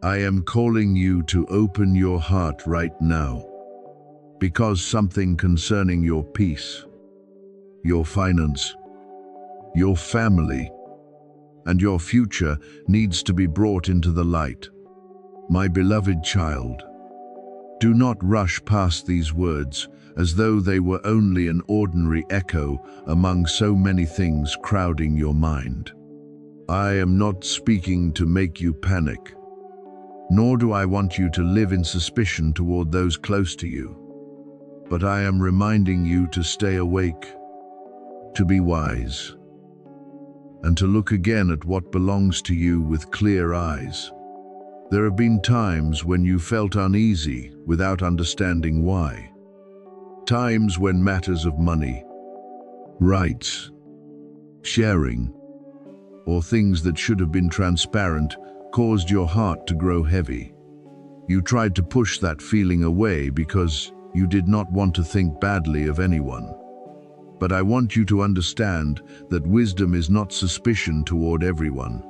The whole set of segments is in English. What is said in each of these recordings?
I am calling you to open your heart right now, because something concerning your peace, your finance, your family, and your future needs to be brought into the light. My beloved child, do not rush past these words as though they were only an ordinary echo among so many things crowding your mind. I am not speaking to make you panic, nor do I want you to live in suspicion toward those close to you. But I am reminding you to stay awake, to be wise, and to look again at what belongs to you with clear eyes. There have been times when you felt uneasy without understanding why. Times when matters of money, rights, sharing, or things that should have been transparent caused your heart to grow heavy. You tried to push that feeling away because you did not want to think badly of anyone. But I want you to understand that wisdom is not suspicion toward everyone.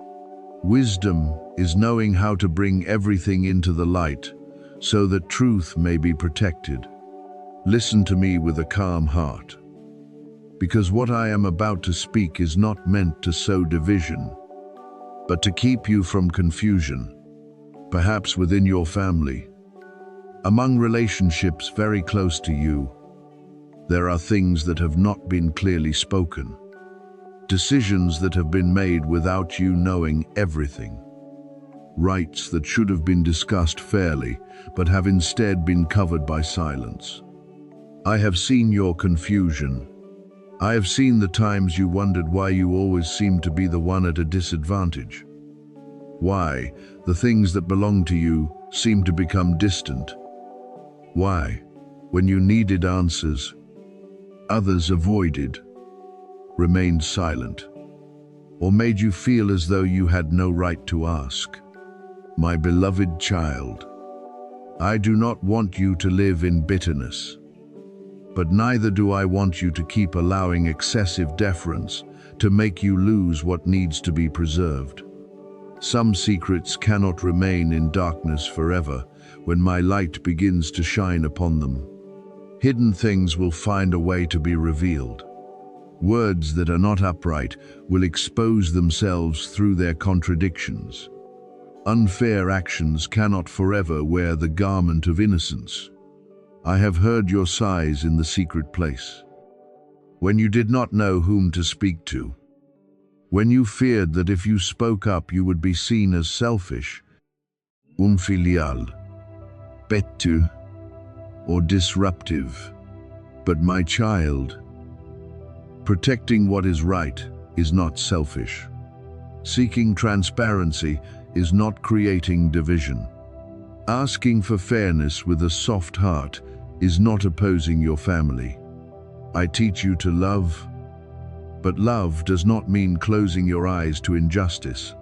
Wisdom is knowing how to bring everything into the light so that truth may be protected. Listen to me with a calm heart, because what I am about to speak is not meant to sow division, but to keep you from confusion, perhaps within your family. Among relationships very close to you, there are things that have not been clearly spoken, decisions that have been made without you knowing everything, rights that should have been discussed fairly but have instead been covered by silence. I have seen your confusion. I have seen the times you wondered why you always seemed to be the one at a disadvantage. Why the things that belong to you seem to become distant. Why, when you needed answers, others avoided, remained silent, or made you feel as though you had no right to ask. My beloved child, I do not want you to live in bitterness, but neither do I want you to keep allowing excessive deference to make you lose what needs to be preserved. Some secrets cannot remain in darkness forever when my light begins to shine upon them. Hidden things will find a way to be revealed. Words that are not upright will expose themselves through their contradictions. Unfair actions cannot forever wear the garment of innocence. I have heard your sighs in the secret place, when you did not know whom to speak to, when you feared that if you spoke up you would be seen as selfish, unfilial, pettu, or disruptive. But my child, protecting what is right is not selfish. Seeking transparency is not creating division. Asking for fairness with a soft heart is not opposing your family. I teach you to love, but love does not mean closing your eyes to injustice.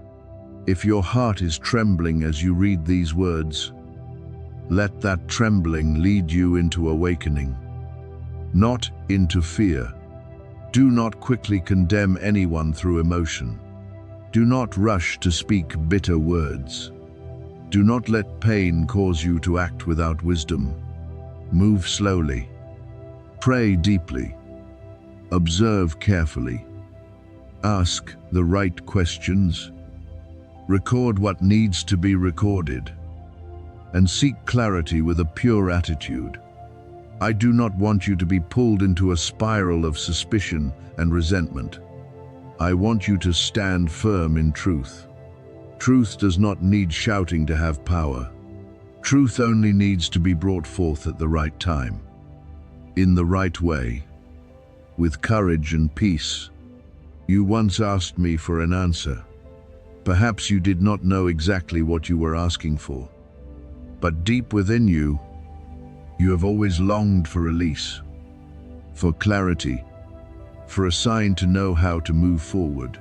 If your heart is trembling as you read these words, let that trembling lead you into awakening, not into fear. Do not quickly condemn anyone through emotion. Do not rush to speak bitter words. Do not let pain cause you to act without wisdom. Move slowly. Pray deeply. Observe carefully. Ask the right questions. Record what needs to be recorded. And seek clarity with a pure attitude. I do not want you to be pulled into a spiral of suspicion and resentment. I want you to stand firm in truth. Truth does not need shouting to have power. Truth only needs to be brought forth at the right time, in the right way, with courage and peace. You once asked me for an answer. Perhaps you did not know exactly what you were asking for, but deep within you, you have always longed for release, for clarity, for a sign to know how to move forward.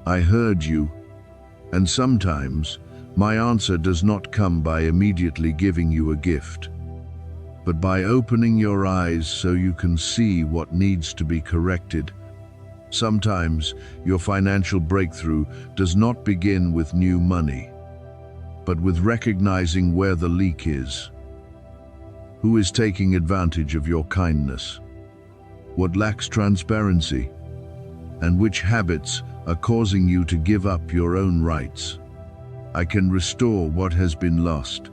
I heard you, and sometimes my answer does not come by immediately giving you a gift, but by opening your eyes so you can see what needs to be corrected. Sometimes your financial breakthrough does not begin with new money. but with recognizing where the leak is. Who is taking advantage of your kindness? What lacks transparency? And which habits are causing you to give up your own rights? I can restore what has been lost.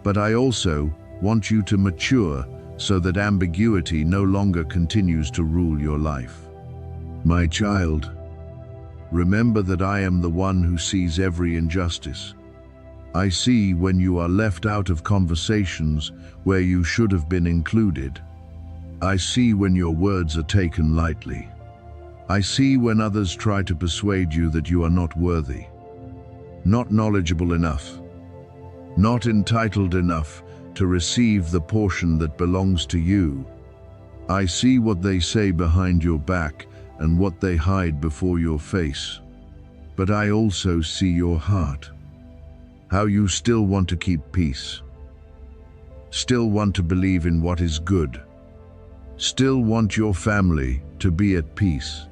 But I also want you to mature so that ambiguity no longer continues to rule your life. My child, remember that I am the one who sees every injustice. I see when you are left out of conversations where you should have been included. I see when your words are taken lightly. I see when others try to persuade you that you are not worthy, not knowledgeable enough, not entitled enough to receive the portion that belongs to you. I see what they say behind your back and what they hide before your face. But I also see your heart, how you still want to keep peace, still want to believe in what is good, still want your family to be at peace.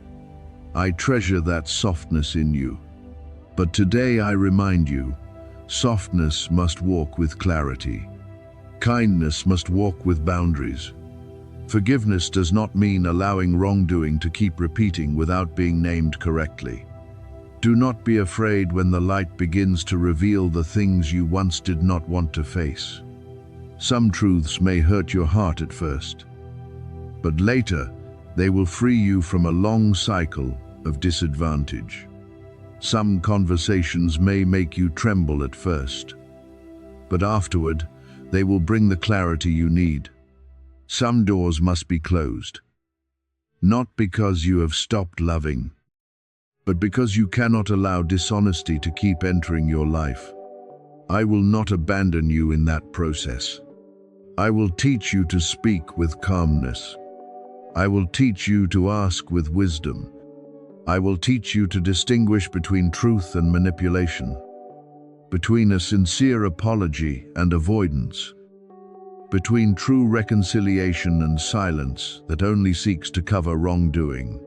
I treasure that softness in you. But today I remind you, softness must walk with clarity. Kindness must walk with boundaries. Forgiveness does not mean allowing wrongdoing to keep repeating without being named correctly. Do not be afraid when the light begins to reveal the things you once did not want to face. Some truths may hurt your heart at first, but later they will free you from a long cycle of disadvantage. Some conversations may make you tremble at first, but afterward, they will bring the clarity you need. Some doors must be closed, not because you have stopped loving, but because you cannot allow dishonesty to keep entering your life. I will not abandon you in that process. I will teach you to speak with calmness. I will teach you to ask with wisdom. I will teach you to distinguish between truth and manipulation, between a sincere apology and avoidance, between true reconciliation and silence that only seeks to cover wrongdoing.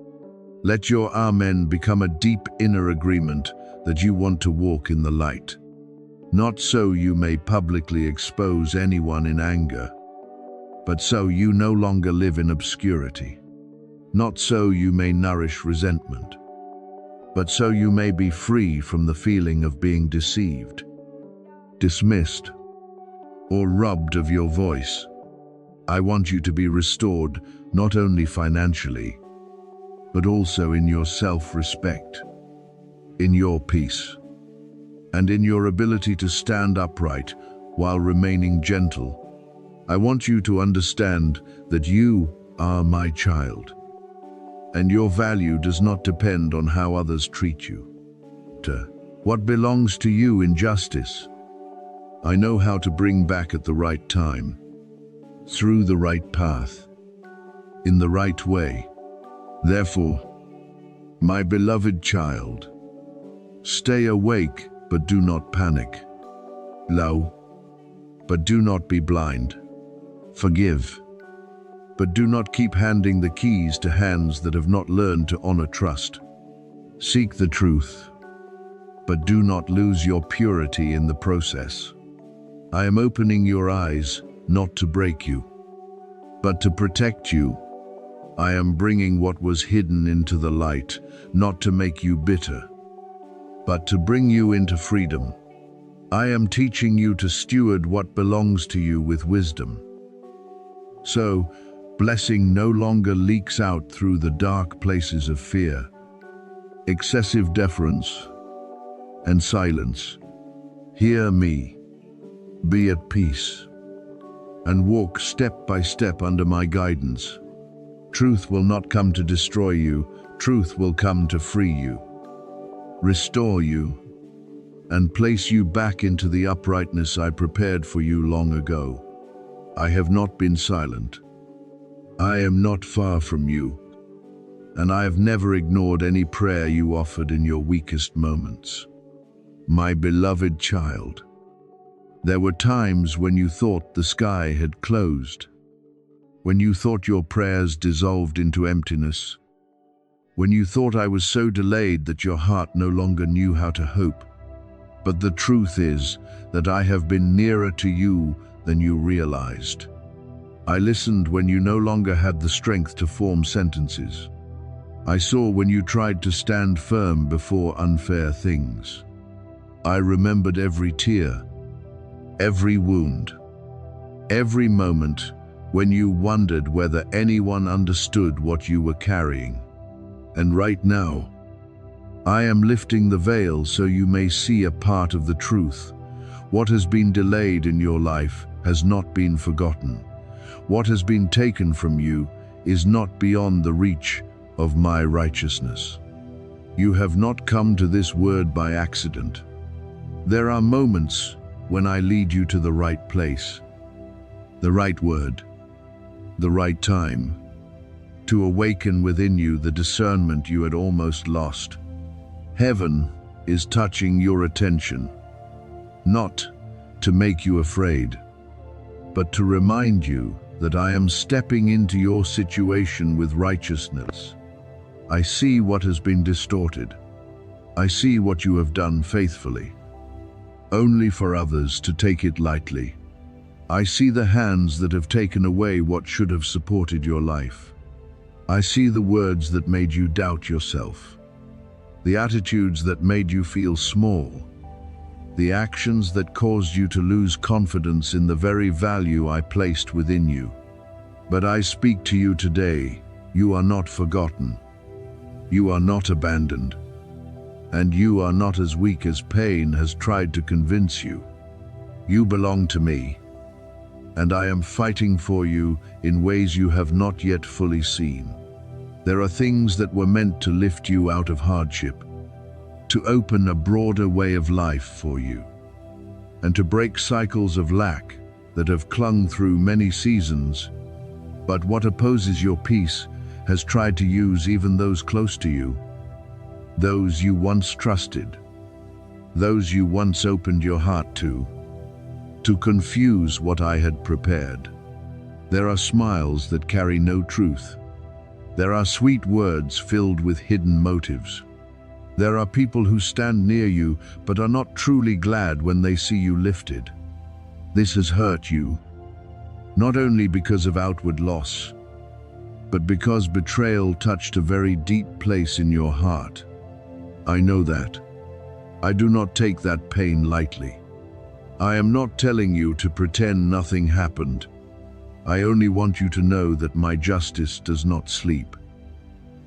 Let your amen become a deep inner agreement that you want to walk in the light, not so you may publicly expose anyone in anger, but so you no longer live in obscurity. Not so you may nourish resentment, but so you may be free from the feeling of being deceived, dismissed, or robbed of your voice. I want you to be restored not only financially, but also in your self-respect, in your peace, and in your ability to stand upright while remaining gentle. I want you to understand that you are my child, and your value does not depend on how others treat you. What belongs to you in justice, I know how to bring back at the right time, through the right path, in the right way. Therefore, my beloved child, stay awake but do not panic. Lo, but do not be blind. Forgive, but do not keep handing the keys to hands that have not learned to honor trust. Seek the truth, but do not lose your purity in the process. I am opening your eyes, not to break you, but to protect you. I am bringing what was hidden into the light, not to make you bitter, but to bring you into freedom. I am teaching you to steward what belongs to you with wisdom. So, blessing no longer leaks out through the dark places of fear, excessive deference, and silence. Hear me, be at peace, and walk step by step under my guidance. Truth will not come to destroy you, truth will come to free you, restore you, and place you back into the uprightness I prepared for you long ago. I have not been silent. I am not far from you, and I have never ignored any prayer you offered in your weakest moments. My beloved child, there were times when you thought the sky had closed, when you thought your prayers dissolved into emptiness, when you thought I was so delayed that your heart no longer knew how to hope. But the truth is that I have been nearer to you than you realized. I listened when you no longer had the strength to form sentences. I saw when you tried to stand firm before unfair things. I remembered every tear, every wound, every moment when you wondered whether anyone understood what you were carrying. And right now, I am lifting the veil so you may see a part of the truth. What has been delayed in your life has not been forgotten. What has been taken from you is not beyond the reach of my righteousness. You have not come to this word by accident. There are moments when I lead you to the right place, the right word, the right time, to awaken within you the discernment you had almost lost. Heaven is touching your attention, not to make you afraid, but to remind you that I am stepping into your situation with righteousness. I see what has been distorted. I see what you have done faithfully, only for others to take it lightly. I see the hands that have taken away what should have supported your life. I see the words that made you doubt yourself, the attitudes that made you feel small, the actions that caused you to lose confidence in the very value I placed within you. But I speak to you today, you are not forgotten. You are not abandoned. And you are not as weak as pain has tried to convince you. You belong to me, and I am fighting for you in ways you have not yet fully seen. There are things that were meant to lift you out of hardship, to open a broader way of life for you, and to break cycles of lack that have clung through many seasons. But what opposes your peace has tried to use even those close to you, those you once trusted, those you once opened your heart to confuse what I had prepared. There are smiles that carry no truth. There are sweet words filled with hidden motives. There are people who stand near you but are not truly glad when they see you lifted. This has hurt you, not only because of outward loss, but because betrayal touched a very deep place in your heart. I know that. I do not take that pain lightly. I am not telling you to pretend nothing happened. I only want you to know that my justice does not sleep.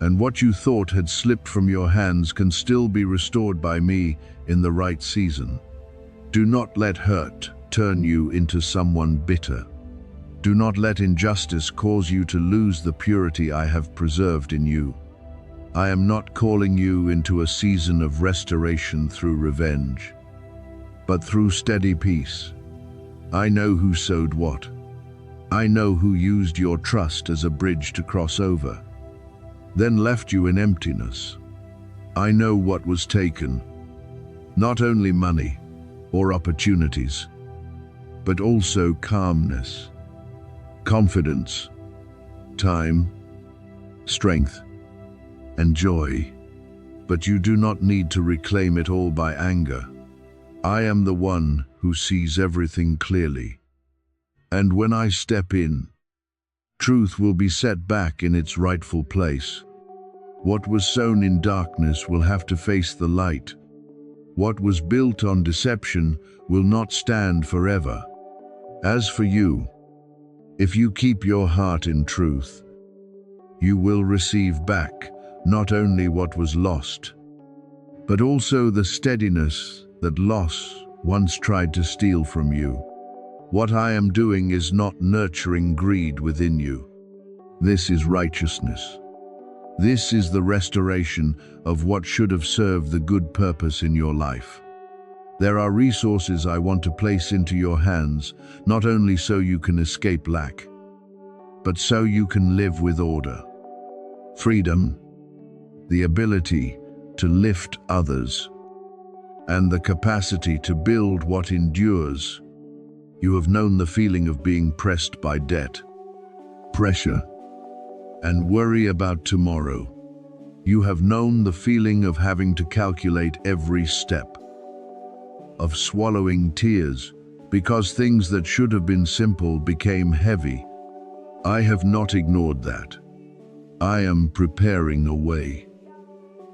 And what you thought had slipped from your hands can still be restored by me in the right season. Do not let hurt turn you into someone bitter. Do not let injustice cause you to lose the purity I have preserved in you. I am not calling you into a season of restoration through revenge, but through steady peace. I know who sowed what. I know who used your trust as a bridge to cross over, then left you in emptiness. I know what was taken, not only money or opportunities, but also calmness, confidence, time, strength, and joy. But you do not need to reclaim it all by anger. I am the one who sees everything clearly. And when I step in, truth will be set back in its rightful place. What was sown in darkness will have to face the light. What was built on deception will not stand forever. As for you, if you keep your heart in truth, you will receive back not only what was lost, but also the steadiness that loss once tried to steal from you. What I am doing is not nurturing greed within you. This is righteousness. This is the restoration of what should have served the good purpose in your life. There are resources I want to place into your hands, not only so you can escape lack, but so you can live with order, freedom, the ability to lift others, and the capacity to build what endures. You have known the feeling of being pressed by debt, pressure, and worry about tomorrow. You have known the feeling of having to calculate every step. of swallowing tears, because things that should have been simple became heavy. I have not ignored that. I am preparing a way.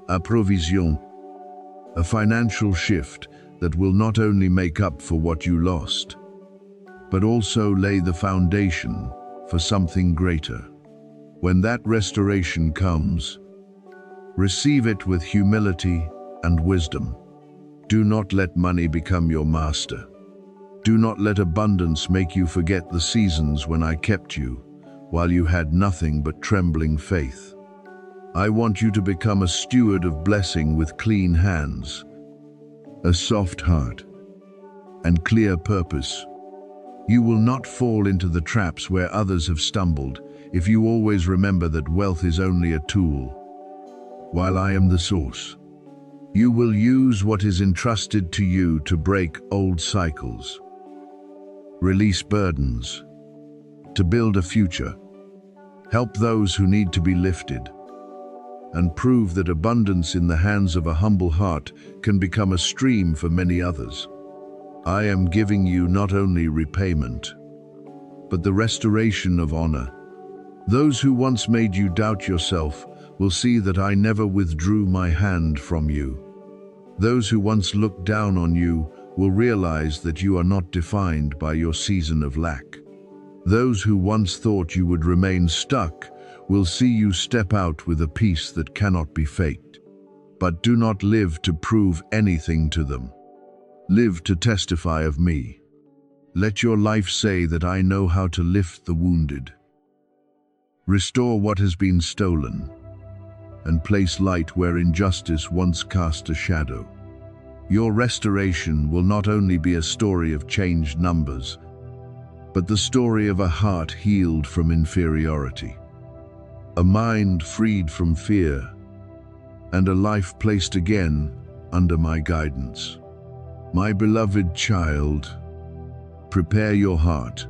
A provision, a financial shift that will not only make up for what you lost, but also lay the foundation for something greater. When that restoration comes, receive it with humility and wisdom. Do not let money become your master. Do not let abundance make you forget the seasons when I kept you, while you had nothing but trembling faith. I want you to become a steward of blessing with clean hands, a soft heart, and clear purpose. You will not fall into the traps where others have stumbled if you always remember that wealth is only a tool, while I am the source. You will use what is entrusted to you to break old cycles, release burdens, to build a future, help those who need to be lifted, and prove that abundance in the hands of a humble heart can become a stream for many others. I am giving you not only repayment, but the restoration of honor. Those who once made you doubt yourself will see that I never withdrew my hand from you. Those who once looked down on you will realize that you are not defined by your season of lack. Those who once thought you would remain stuck will see you step out with a peace that cannot be faked. But do not live to prove anything to them. Live to testify of me. Let your life say that I know how to lift the wounded, restore what has been stolen, and place light where injustice once cast a shadow. Your restoration will not only be a story of changed numbers, but the story of a heart healed from inferiority, a mind freed from fear, and a life placed again under my guidance. My beloved child, prepare your heart.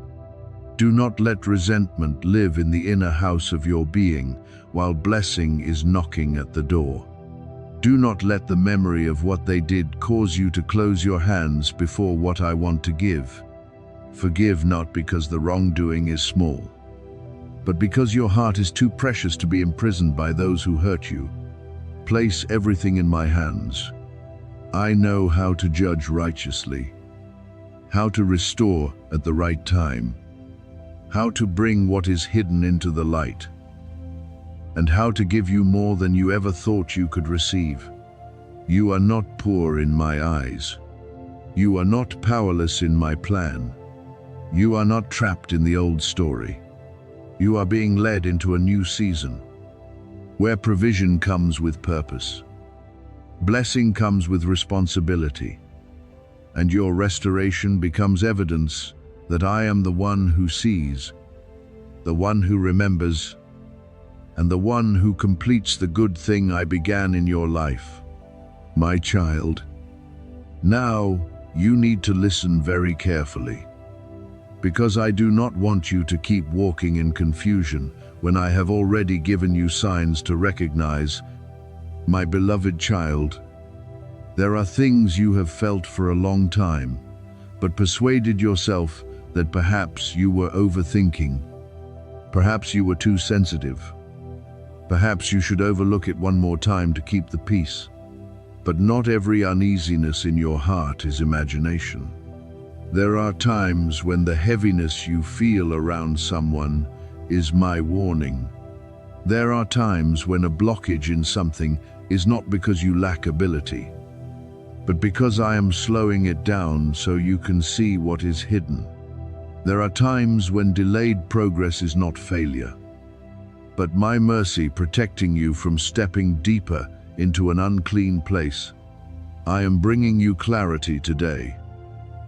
Do not let resentment live in the inner house of your being while blessing is knocking at the door. Do not let the memory of what they did cause you to close your hands before what I want to give. Forgive not because the wrongdoing is small, but because your heart is too precious to be imprisoned by those who hurt you. Place everything in my hands. I know how to judge righteously, how to restore at the right time, how to bring what is hidden into the light, and how to give you more than you ever thought you could receive. You are not poor in my eyes. You are not powerless in my plan. You are not trapped in the old story. You are being led into a new season, where provision comes with purpose, blessing comes with responsibility, and your restoration becomes evidence that I am the one who sees, the one who remembers, and the one who completes the good thing I began in your life. My child, now you need to listen very carefully, because I do not want you to keep walking in confusion when I have already given you signs to recognize. My beloved child, there are things you have felt for a long time, but persuaded yourself that perhaps you were overthinking. Perhaps you were too sensitive. Perhaps you should overlook it one more time to keep the peace. But not every uneasiness in your heart is imagination. There are times when the heaviness you feel around someone is my warning. There are times when a blockage in something is not because you lack ability, but because I am slowing it down so you can see what is hidden. There are times when delayed progress is not failure, but my mercy protecting you from stepping deeper into an unclean place. I am bringing you clarity today.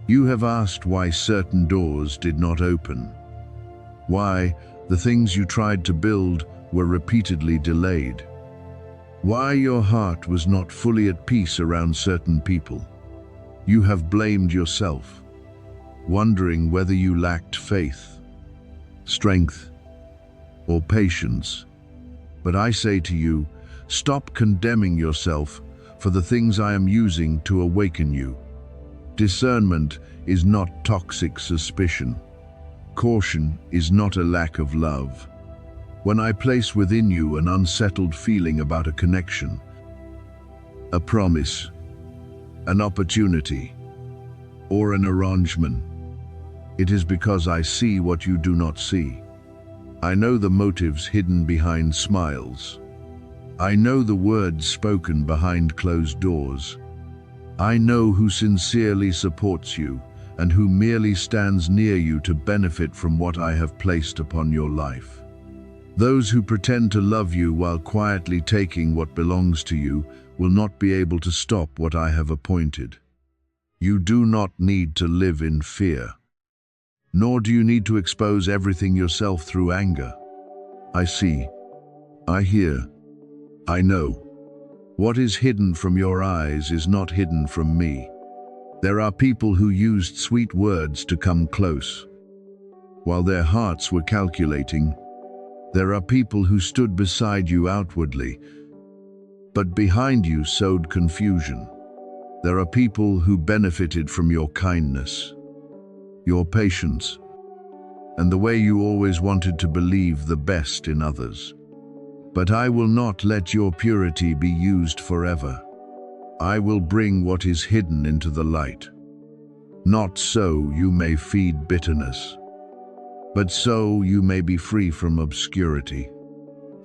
You have asked why certain doors did not open, why the things you tried to build were repeatedly delayed, why your heart was not fully at peace around certain people. You have blamed yourself, wondering whether you lacked faith, strength, or patience. But I say to you, stop condemning yourself for the things I am using to awaken you. Discernment is not toxic suspicion. Caution is not a lack of love. When I place within you an unsettled feeling about a connection, a promise, an opportunity, or an arrangement, it is because I see what you do not see. I know the motives hidden behind smiles. I know the words spoken behind closed doors. I know who sincerely supports you and who merely stands near you to benefit from what I have placed upon your life. Those who pretend to love you while quietly taking what belongs to you will not be able to stop what I have appointed. You do not need to live in fear, nor do you need to expose everything yourself through anger. I see, I hear, I know. What is hidden from your eyes is not hidden from me. There are people who used sweet words to come close, while their hearts were calculating. There are people who stood beside you outwardly, but behind you sowed confusion. There are people who benefited from your kindness, your patience, and the way you always wanted to believe the best in others. But I will not let your purity be used forever. I will bring what is hidden into the light. Not so you may feed bitterness, but so you may be free from obscurity.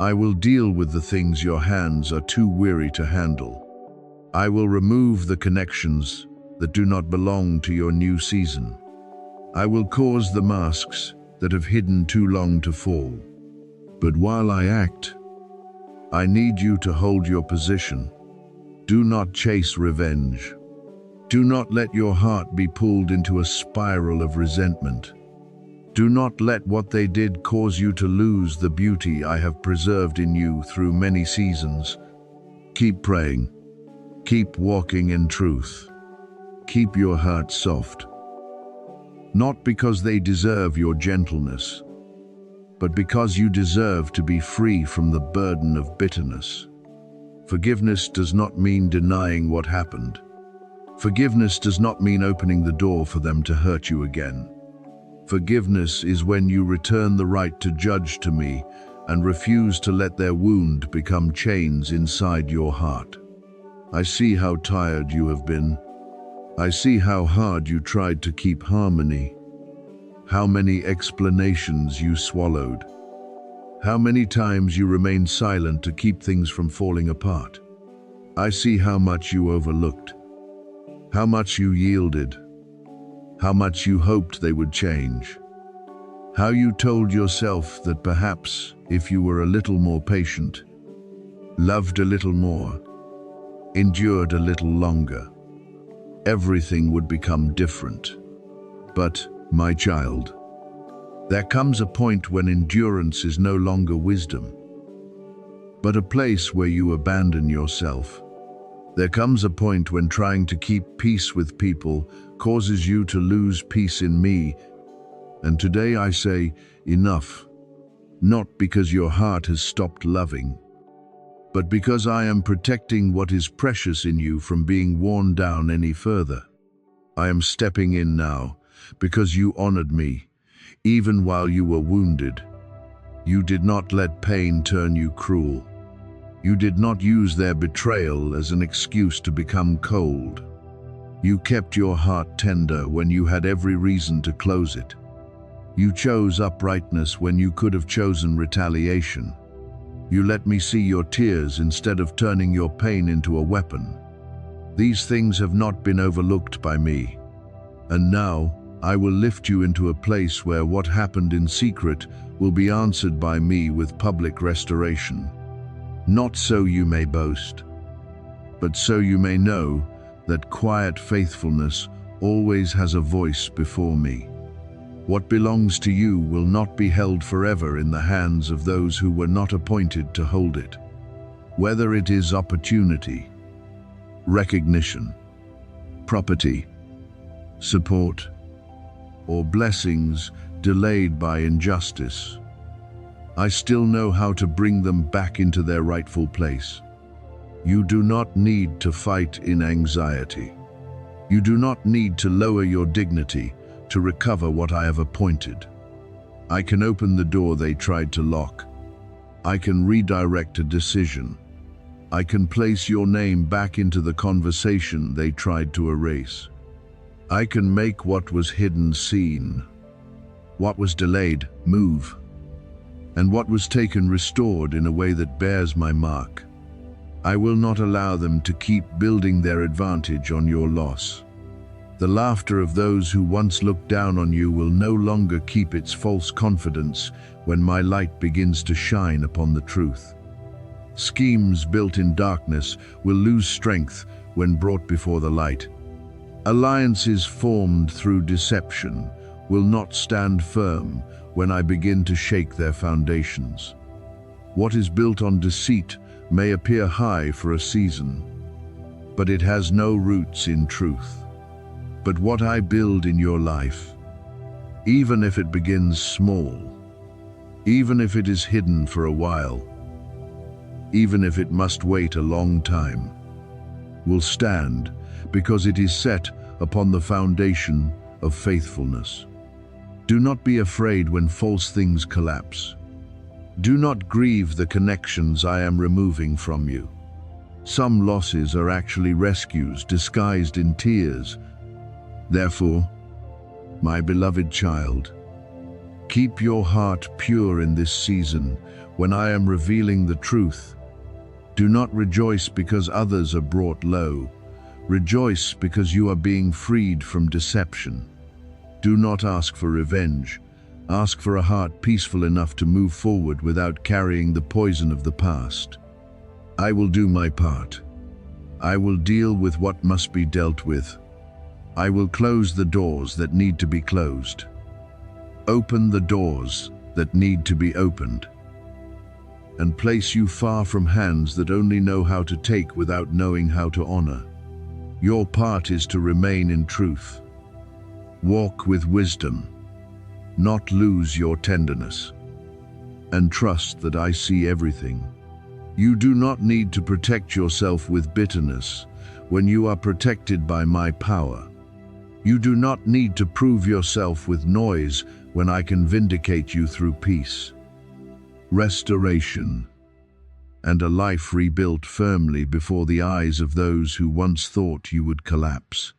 I will deal with the things your hands are too weary to handle. I will remove the connections that do not belong to your new season. I will cause the masks that have hidden too long to fall. But while I act, I need you to hold your position. Do not chase revenge. Do not let your heart be pulled into a spiral of resentment. Do not let what they did cause you to lose the beauty I have preserved in you through many seasons. Keep praying. Keep walking in truth. Keep your heart soft. Not because they deserve your gentleness, but because you deserve to be free from the burden of bitterness. Forgiveness does not mean denying what happened. Forgiveness does not mean opening the door for them to hurt you again. Forgiveness is when you return the right to judge to me and refuse to let their wound become chains inside your heart. I see how tired you have been. I see how hard you tried to keep harmony. How many explanations you swallowed. How many times you remained silent to keep things from falling apart. I see how much you overlooked. How much you yielded. How much you hoped they would change. How you told yourself that perhaps if you were a little more patient, loved a little more, endured a little longer, everything would become different. But, my child, there comes a point when endurance is no longer wisdom, but a place where you abandon yourself. There comes a point when trying to keep peace with people causes you to lose peace in me. And today I say, enough. Not because your heart has stopped loving, but because I am protecting what is precious in you from being worn down any further. I am stepping in now because you honored me, even while you were wounded. You did not let pain turn you cruel. You did not use their betrayal as an excuse to become cold. You kept your heart tender when you had every reason to close it. You chose uprightness when you could have chosen retaliation. You let me see your tears instead of turning your pain into a weapon. These things have not been overlooked by me. And now, I will lift you into a place where what happened in secret will be answered by me with public restoration. Not so you may boast, but so you may know that quiet faithfulness always has a voice before me. What belongs to you will not be held forever in the hands of those who were not appointed to hold it. Whether it is opportunity, recognition, property, support, or blessings delayed by injustice, I still know how to bring them back into their rightful place. You do not need to fight in anxiety. You do not need to lower your dignity to recover what I have appointed. I can open the door they tried to lock. I can redirect a decision. I can place your name back into the conversation they tried to erase. I can make what was hidden seen, what was delayed move, and what was taken restored in a way that bears my mark. I will not allow them to keep building their advantage on your loss. The laughter of those who once looked down on you will no longer keep its false confidence when my light begins to shine upon the truth. Schemes built in darkness will lose strength when brought before the light. Alliances formed through deception will not stand firm when I begin to shake their foundations. What is built on deceit may appear high for a season, but it has no roots in truth. But what I build in your life, even if it begins small, even if it is hidden for a while, even if it must wait a long time, will stand because it is set upon the foundation of faithfulness. Do not be afraid when false things collapse. Do not grieve the connections I am removing from you. Some losses are actually rescues disguised in tears. Therefore, my beloved child, keep your heart pure in this season when I am revealing the truth. Do not rejoice because others are brought low. Rejoice because you are being freed from deception. Do not ask for revenge. Ask for a heart peaceful enough to move forward without carrying the poison of the past. I will do my part. I will deal with what must be dealt with. I will close the doors that need to be closed. Open the doors that need to be opened. And place you far from hands that only know how to take without knowing how to honor. Your part is to remain in truth. Walk with wisdom, not lose your tenderness, and trust that I see everything. You do not need to protect yourself with bitterness when you are protected by my power. You do not need to prove yourself with noise when I can vindicate you through peace. Restoration, and a life rebuilt firmly before the eyes of those who once thought you would collapse.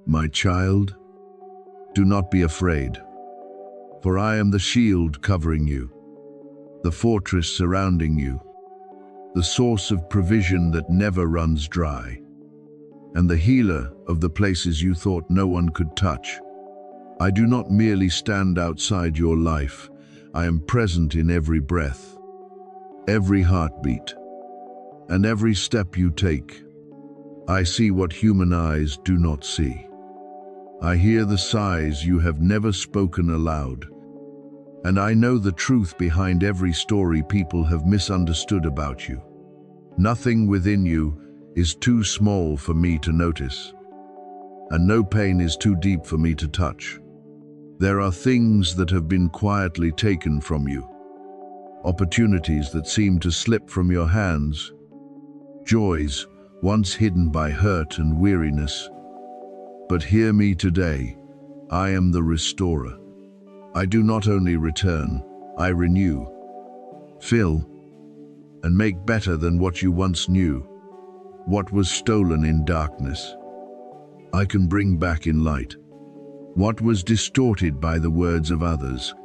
My child, do not be afraid, for I am the shield covering you, the fortress surrounding you, the source of provision that never runs dry, and the healer of the places you thought no one could touch. I do not merely stand outside your life, I am present in every breath, every heartbeat, and every step you take. I see what human eyes do not see. I hear the sighs you have never spoken aloud, and I know the truth behind every story people have misunderstood about you. Nothing within you is too small for me to notice, and no pain is too deep for me to touch. There are things that have been quietly taken from you, opportunities that seem to slip from your hands, joys once hidden by hurt and weariness. But hear me today, I am the restorer. I do not only return, I renew, fill, and make better than what you once knew. What was stolen in darkness, I can bring back in light. What was distorted by the words of others,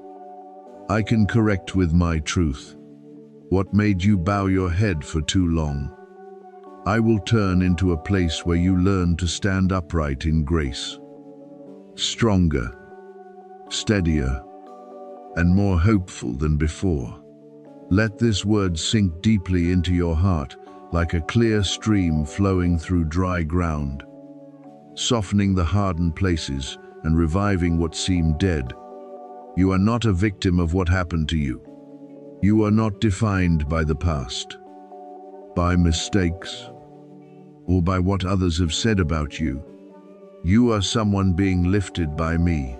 I can correct with my truth. What made you bow your head for too long, I will turn into a place where you learn to stand upright in grace. Stronger, steadier, and more hopeful than before. Let this word sink deeply into your heart like a clear stream flowing through dry ground, softening the hardened places and reviving what seemed dead. You are not a victim of what happened to you. You are not defined by the past, by mistakes, or by what others have said about you. You are someone being lifted by me,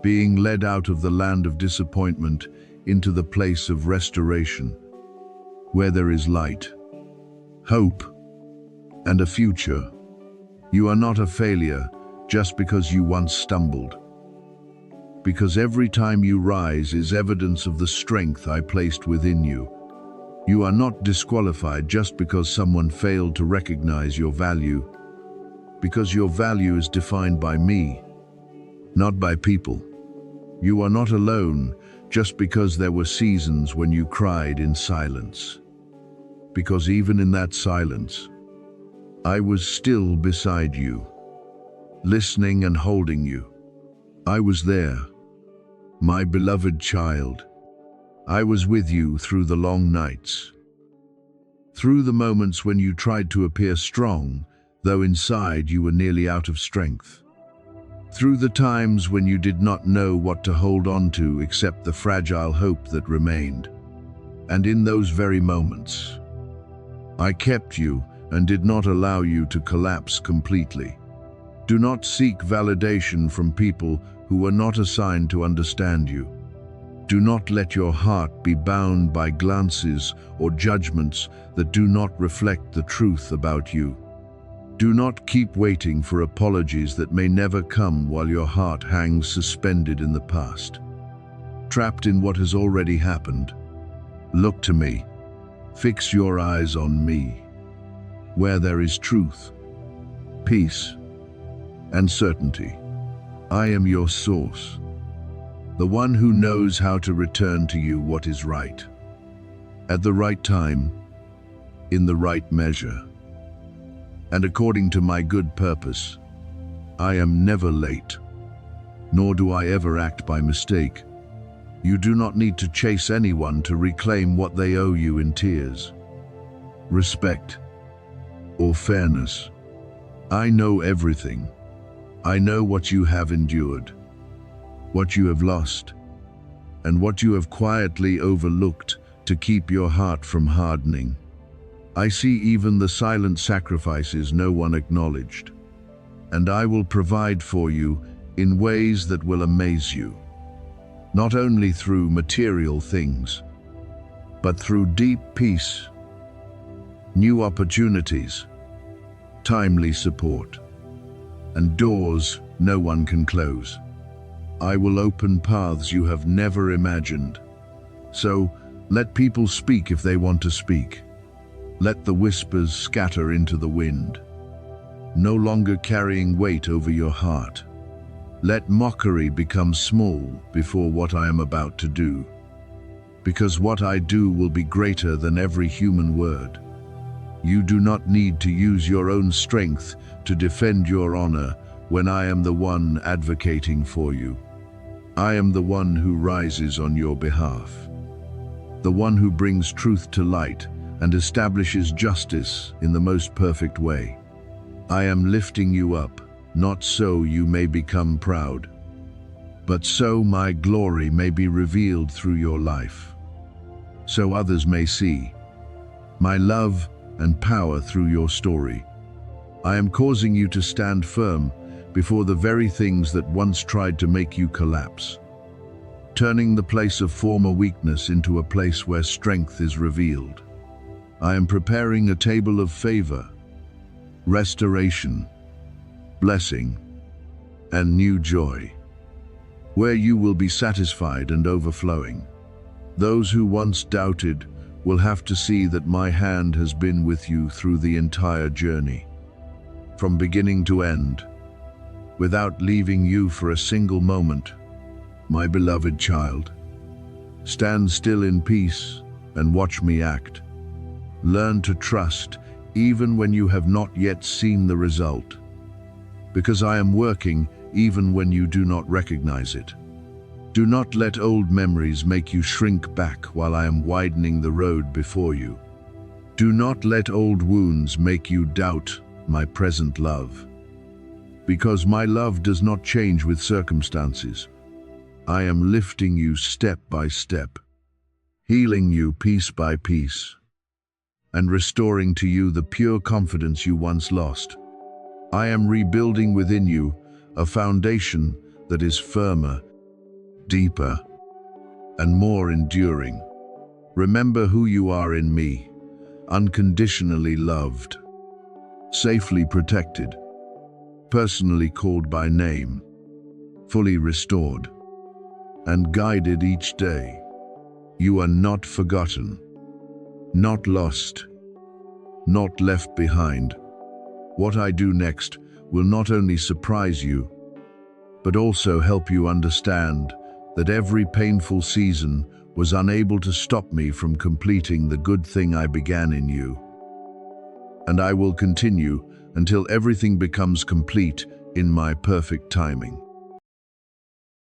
being led out of the land of disappointment into the place of restoration, where there is light, hope, and a future. You are not a failure just because you once stumbled. Because every time you rise is evidence of the strength I placed within you. You are not disqualified just because someone failed to recognize your value. Because your value is defined by me, not by people. You are not alone just because there were seasons when you cried in silence. Because even in that silence, I was still beside you, listening and holding you. I was there, my beloved child. I was with you through the long nights, through the moments when you tried to appear strong, though inside you were nearly out of strength, through the times when you did not know what to hold on to except the fragile hope that remained. And in those very moments, I kept you and did not allow you to collapse completely. Do not seek validation from people who were not assigned to understand you. Do not let your heart be bound by glances or judgments that do not reflect the truth about you. Do not keep waiting for apologies that may never come while your heart hangs suspended in the past, trapped in what has already happened. Look to me. Fix your eyes on me, where there is truth, peace, and certainty. I am your source, the one who knows how to return to you what is right, at the right time, in the right measure, and according to my good purpose. I am never late, nor do I ever act by mistake. You do not need to chase anyone to reclaim what they owe you in tears, respect, or fairness. I know everything. I know what you have endured, what you have lost, and what you have quietly overlooked to keep your heart from hardening. I see even the silent sacrifices no one acknowledged, and I will provide for you in ways that will amaze you, not only through material things, but through deep peace, new opportunities, timely support, and doors no one can close. I will open paths you have never imagined. So let people speak if they want to speak. Let the whispers scatter into the wind, no longer carrying weight over your heart. Let mockery become small before what I am about to do, because what I do will be greater than every human word. You do not need to use your own strength to defend your honor when I am the one advocating for you. I am the one who rises on your behalf, the one who brings truth to light and establishes justice in the most perfect way. I am lifting you up, not so you may become proud, but so my glory may be revealed through your life, so others may see my love and power through your story. I am causing you to stand firm before the very things that once tried to make you collapse, turning the place of former weakness into a place where strength is revealed. I am preparing a table of favor, restoration, blessing, and new joy, where you will be satisfied and overflowing. Those who once doubted will have to see that my hand has been with you through the entire journey, from beginning to end, without leaving you for a single moment. My beloved child, stand still in peace and watch me act. Learn to trust even when you have not yet seen the result, because I am working even when you do not recognize it. Do not let old memories make you shrink back while I am widening the road before you. Do not let old wounds make you doubt my present love, because my love does not change with circumstances. I am lifting you step by step, healing you piece by piece, and restoring to you the pure confidence you once lost. I am rebuilding within you a foundation that is firmer, deeper, and more enduring. Remember who you are in me, unconditionally loved, safely protected, personally called by name, fully restored, and guided each day. You are not forgotten, not lost, not left behind. What I do next will not only surprise you, but also help you understand that every painful season was unable to stop me from completing the good thing I began in you. And I will continue until everything becomes complete in my perfect timing.